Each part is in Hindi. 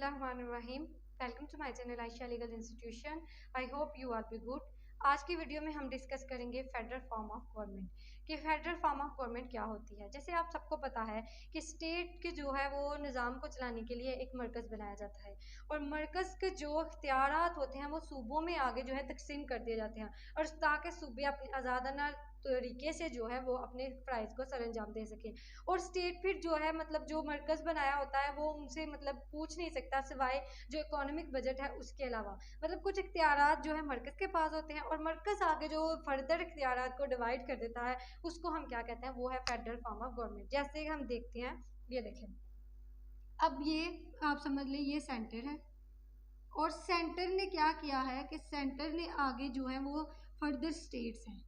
बिस्मिल्लाहिर्रहमानिर्रहीम। Welcome to my channel Ayesha legal institution. I hope you are be good. आज की वीडियो में हम डिस्कस करेंगे फेडरल फॉर्म ऑफ गवर्नमेंट कि फेडरल फॉर्म ऑफ गवर्नमेंट क्या होती है। जैसे आप सबको पता है कि स्टेट के जो है वो निज़ाम को चलाने के लिए एक मरकज़ बनाया जाता है और मरकज़ के जो इख्तियारात होते हैं वो सूबों में आगे जो है तकसीम कर दिए जाते हैं और ताकि सूबे अपने आज़ादाना तरीके से जो है वो अपने फ़राइज़ को सरअंजाम दे सकें। और स्टेट फिर जो है मतलब जो मरकज़ बनाया होता है वो उनसे मतलब पूछ नहीं सकता सिवाय जो इकोनॉमिक बजट है उसके अलावा। मतलब कुछ इख्तियारात जो है मरकज़ के पास होते हैं और मरकज़ आगे जो फर्दर इख्तियारात को डिवाइड कर देता है उसको हम क्या कहते हैं, वो है फेडरल फॉर्म ऑफ गवर्नमेंट। जैसे हम देखते हैं, ये देखें, अब ये आप समझ लें ये सेंटर है और सेंटर ने क्या किया है कि सेंटर ने आगे जो है वो फर्दर स्टेट्स हैं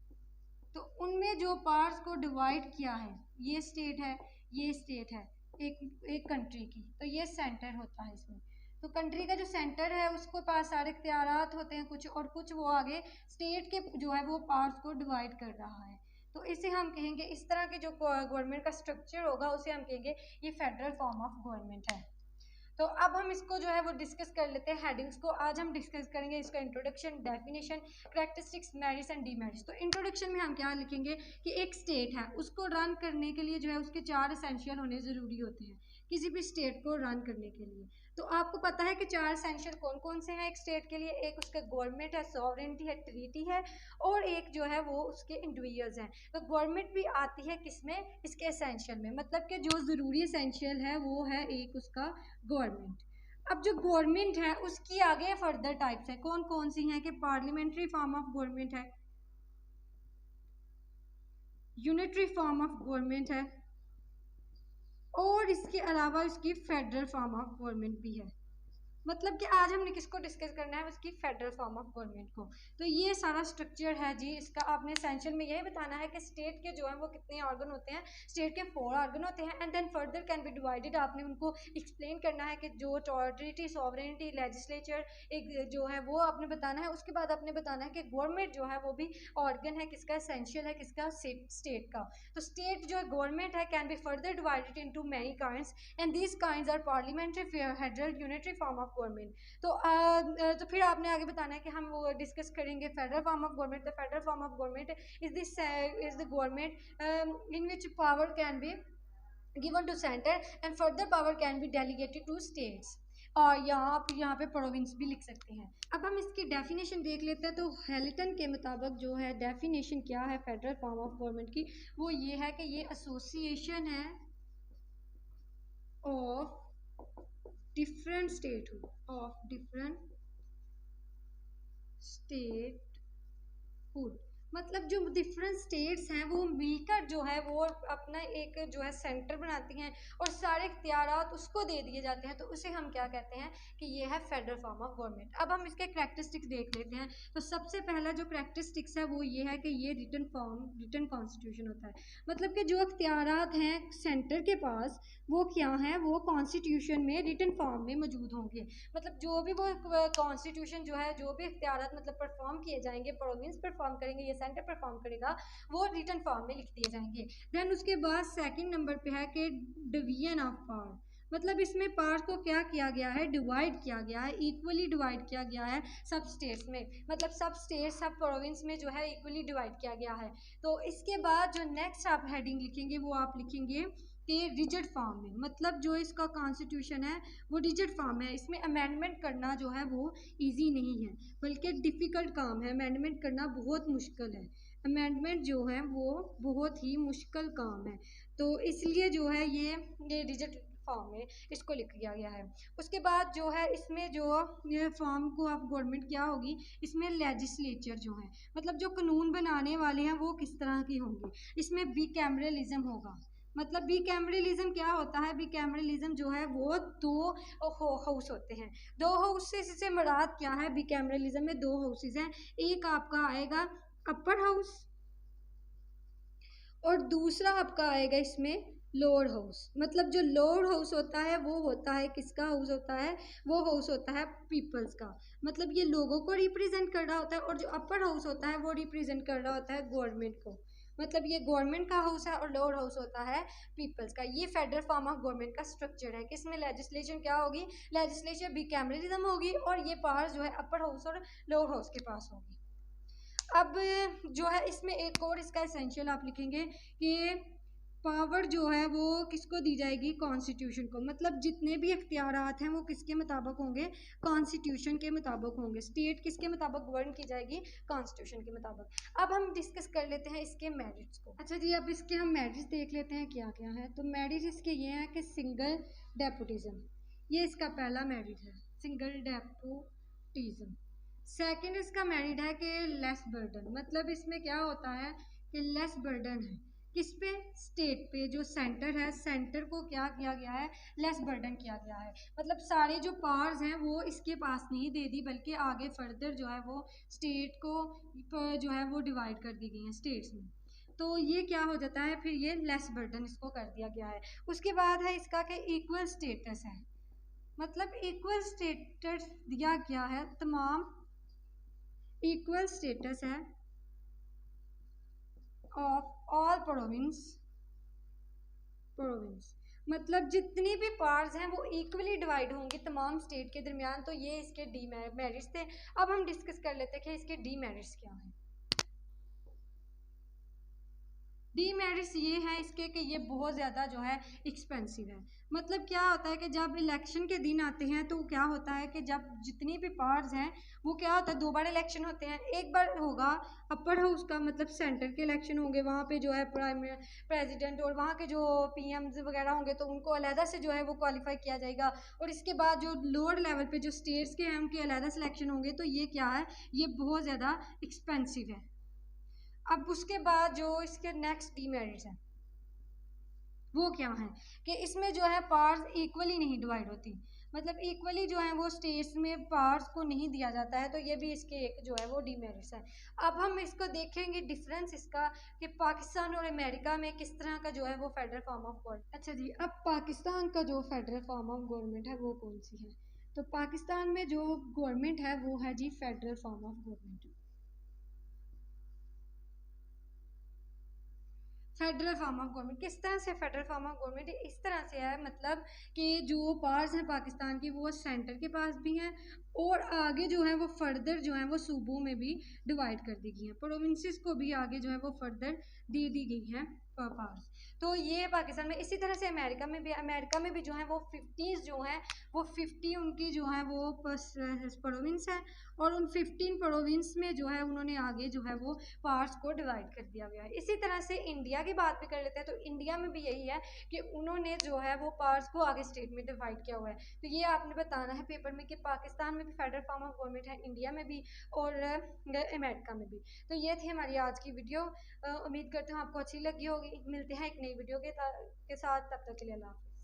तो उनमें जो पार्ट्स को डिवाइड किया है, ये स्टेट है, ये स्टेट है एक कंट्री की, तो ये सेंटर होता है इसमें। तो कंट्री का जो सेंटर है उसको पास सारे इख्तियारात होते हैं कुछ, और कुछ वो आगे स्टेट के जो है वो पार्ट्स को डिवाइड कर रहा है। तो इसे हम कहेंगे, इस तरह के जो गवर्नमेंट का स्ट्रक्चर होगा उसे हम कहेंगे ये फेडरल फॉर्म ऑफ गवर्नमेंट है। तो अब हम इसको जो है वो डिस्कस कर लेते हैं हेडिंग्स को। आज हम डिस्कस करेंगे इसका introduction, definition, characteristics, merits and demerits. तो इंट्रोडक्शन में हम क्या लिखेंगे कि एक स्टेट है उसको रन करने के लिए जो है उसके 4 एसेंशियल होने ज़रूरी होते हैं किसी भी स्टेट को रन करने के लिए। तो आपको पता है कि 4 एसेंशियल कौन कौन से हैं एक स्टेट के लिए। एक उसका गवर्नमेंट है, सॉवरेनिटी है, ट्रीटी है और एक जो है वो उसके इंडिविजुअल्स हैं। तो गवर्नमेंट भी आती है किसमें, इसके एसेंशियल में, मतलब कि जो ज़रूरी एसेंशियल है वो है एक उसका गवर्नमेंट। अब जो गवर्नमेंट है उसकी आगे फर्दर टाइप्स है, कौन कौन सी हैं कि पार्लियामेंट्री फॉर्म ऑफ गवर्नमेंट है, यूनिटरी फॉर्म ऑफ गवर्नमेंट है और इसके अलावा इसकी फेडरल फॉर्म ऑफ गवर्नमेंट भी है। मतलब कि आज हमने किसको डिस्कस करना है, उसकी फेडरल फॉर्म ऑफ गवर्नमेंट को। तो ये सारा स्ट्रक्चर है जी इसका। आपने एसेंशियल में यही बताना है कि स्टेट के जो है वो कितने ऑर्गन होते हैं। स्टेट के 4 ऑर्गन होते हैं and then further can be divided. आपने उनको एक्सप्लेन करना है कि जो ट्रीटी, सॉवरेनिटी, लेजिस्लेचर एक जो है वो आपने बताना है। उसके बाद आपने बताना है कि गवर्नमेंट जो है वो भी ऑर्गन है किसका, एसेंशियल है किसका, स्टेट का। तो स्टेट जो गवर्नमेंट है can be further divided into many kinds and these kinds are parliamentary, federal, unitary form of government. तो फिर आपने आगे बताना है कि हम वो डिस्कस करेंगे federal form of government. The federal form of government is the government in which power can be given to centre and further power can be delegated to states. और यहाँ पे प्रोविंस भी लिख सकते हैं। अब हम इसकी डेफिनेशन देख लेते हैं। तो हेलिटन के मुताबिक जो है डेफिनेशन क्या है फेडरल फॉर्म ऑफ गवर्नमेंट की, वो ये है कि ये एसोसिएशन है of different statehood, of different statehood। मतलब जो डिफरेंट स्टेट्स हैं वो मिलकर जो है वो अपना एक जो है सेंटर बनाती हैं और सारे इख्तियारात उसको दे दिए जाते हैं। तो उसे हम क्या कहते हैं कि ये है फेडरल फॉर्म ऑफ गवर्नमेंट। अब हम इसके करैक्टरिस्टिक्स देख लेते हैं। तो सबसे पहला जो करैक्टरिस्टिक्स है वो ये है कि ये रिटन कॉन्स्टिट्यूशन होता है। मतलब कि जो इख्तियारात हैं सेंटर के पास वो क्या हैं, वो कॉन्स्टिट्यूशन में रिटन फॉर्म में मौजूद होंगे। मतलब जो भी वो कॉन्स्टिट्यूशन जो है, जो भी इख्तियारात मतलब परफॉर्म किए जाएंगे, प्रोविंस परफॉर्म करेंगे, ये सेंटर परफॉर्म करेगा, वो रिटन फॉर्म में लिख दिए जाएंगे। देन उसके बाद सेकंड नंबर पे है कि डिवीजन ऑफ पावर। मतलब इसमें पार्ट को क्या किया गया है, डिवाइड किया गया है, इक्वली डिवाइड किया गया है सब स्टेट्स में। मतलब सब स्टेट, सब प्रोविंस में जो है इक्वली डिवाइड किया गया है। तो इसके बाद जो नेक्स्ट आप हेडिंग लिखेंगे वो आप लिखेंगे कि रिजिड फॉर्म में। मतलब जो इसका कॉन्स्टिट्यूशन है वो रिजिड फॉर्म है। इसमें अमेंडमेंट करना जो है वो इजी नहीं है बल्कि डिफ़िकल्ट काम है। अमेंडमेंट करना बहुत मुश्किल है। अमेंडमेंट जो है वो बहुत ही मुश्किल काम है। तो इसलिए जो है ये रिजिड फॉर्म में इसको लिख दिया गया है। उसके बाद जो है इसमें जो ये फॉर्म को आप गवर्नमेंट क्या होगी, इसमें लेजिस्लेचर जो है मतलब जो कानून बनाने वाले हैं वो किस तरह की होंगे। इसमें बिकैमरलिज्म होगा। मतलब बिकैमरलिज्म क्या होता है, बिकैमरलिज्म जो है वो 2 हाउस होते हैं। 2 हाउसेस से मुराद क्या है, बिकैमरलिज्म में 2 हाउसेस हैं। एक आपका आएगा अपर हाउस और दूसरा आपका आएगा इसमें लोअर हाउस। मतलब जो लोअर हाउस होता है वो होता है किसका हाउस होता है, वो हाउस होता है पीपल्स का। मतलब ये लोगों को रिप्रेजेंट कर रहा होता है और जो अपर हाउस होता है वो रिप्रेजेंट कर रहा होता है गवर्नमेंट को। मतलब ये गवर्नमेंट का हाउस है और लोअर हाउस होता है पीपल्स का। ये फेडरल फॉर्म ऑफ गवर्नमेंट का स्ट्रक्चर है कि इसमें लेजिस्लेशन क्या होगी, लेजिस्लेशन बिकैमरलिज्म होगी और ये पावर्स जो है अपर हाउस और लोअर हाउस के पास होगी। अब जो है इसमें एक और इसका एसेंशियल आप लिखेंगे कि पावर जो है वो किसको दी जाएगी, कॉन्स्टिट्यूशन को। मतलब जितने भी इख्तियारात हैं वो किसके मुताबिक होंगे, कॉन्स्टिट्यूशन के मुताबिक होंगे। स्टेट किसके मुताबिक गवर्न की जाएगी, कॉन्स्टिट्यूशन के मुताबिक। अब हम डिस्कस कर लेते हैं इसके मेरिट्स को। अच्छा जी, अब इसके हम मेरिट्स देख लेते हैं क्या क्या है। तो मेरिट इसके ये हैं कि सिंगल डेपुटिज्म, ये इसका पहला मेरिट है, सिंगल डेपुटिज्म। सेकंड इसका मेरिट है कि लेस बर्डन, मतलब इसमें क्या होता है कि लेस बर्डन है किस पे, स्टेट पे। जो सेंटर है, सेंटर को क्या किया गया है, लेस बर्डन किया गया है। मतलब सारे जो पावर्स हैं वो इसके पास नहीं दे दी, बल्कि आगे फर्दर जो है वो स्टेट को जो है वो डिवाइड कर दी गई हैं स्टेट्स में। तो ये क्या हो जाता है फिर, ये लेस बर्डन इसको कर दिया गया है। उसके बाद है इसका कि इक्वल स्टेटस है, मतलब इक्वल स्टेटस दिया गया है, तमाम इक्वल स्टेटस है ऑफ ऑल प्रोविंस, मतलब जितनी भी पार्ट्स हैं वो इक्वली डिवाइड होंगी तमाम स्टेट के दरमियान। तो ये इसके डी मेरिट्स थे। अब हम डिस्कस कर लेते हैं कि इसके डी मेरिट्स क्या हैं। डीमेरिट्स ये है इसके कि ये बहुत ज़्यादा जो है एक्सपेंसिव है। मतलब क्या होता है कि जब इलेक्शन के दिन आते हैं तो क्या होता है कि जब जितनी भी पावर्स हैं वो क्या होता है, 2 बार इलेक्शन होते हैं। एक बार होगा अपर हाउस का, मतलब सेंटर के इलेक्शन होंगे, वहाँ पे जो है प्राइम प्रेसिडेंट और वहाँ के जो पीएम्स वगैरह होंगे तो उनको अलहदा से जो है वो क्वालिफाई किया जाएगा। और इसके बाद जो लोअर लेवल पे जो स्टेट्स के हैं उनके अलहदा सिलेक्शन होंगे। तो ये क्या है, ये बहुत ज़्यादा एक्सपेंसिव है। अब उसके बाद जो इसके नेक्स्ट डीमेरिट्स हैं वो क्या है कि इसमें जो है पार्ट्स इक्वली नहीं डिवाइड होती, मतलब इक्वली जो है वो स्टेट्स में पार्ट्स को नहीं दिया जाता है। तो ये भी इसके एक जो है वो डीमेरिट्स है। अब हम इसको देखेंगे डिफरेंस इसका कि पाकिस्तान और अमेरिका में किस तरह का जो है वो फेडरल फॉर्म ऑफ गवर्नमेंट। अच्छा जी, अब पाकिस्तान का जो फेडरल फॉर्म ऑफ गवर्नमेंट है वो कौन सी है। तो पाकिस्तान में जो गवर्नमेंट है वो है जी federal form of government. Federal form of government किस तरह से, फेडरल फॉर्म ऑफ गवर्नमेंट इस तरह से है, मतलब कि जो पावर्स हैं पाकिस्तान की वो सेंटर के पास भी हैं और आगे जो है वो फर्दर जो है वो सूबों में भी डिवाइड कर दी गई हैं, प्रोविंसेस को भी आगे जो है वो फर्दर दे दी गई हैं पावर्स। तो ये पाकिस्तान में। इसी तरह से अमेरिका में भी जो है वो 50 जो हैं वो 50 उनकी जो है वो प्रोविंस है और उन 15 प्रोविंस में जो है उन्होंने आगे जो है वो पार्ट्स को डिवाइड कर दिया गया है। इसी तरह से इंडिया की बात भी कर लेते हैं। तो इंडिया में भी यही है कि उन्होंने जो है वो पार्ट्स को आगे स्टेट में डिवाइड किया हुआ है। तो ये आपने बताना है पेपर में कि पाकिस्तान में भी फेडरल फॉर्म ऑफ गवर्नमेंट है, इंडिया में भी और अमेरिका में भी। तो ये थी हमारी आज की वीडियो। उम्मीद करती हूँ आपको अच्छी लगी होगी। मिलते हैं एक नई वीडियो के साथ, तब तक के लिए अल्लाह हाफ़िज़।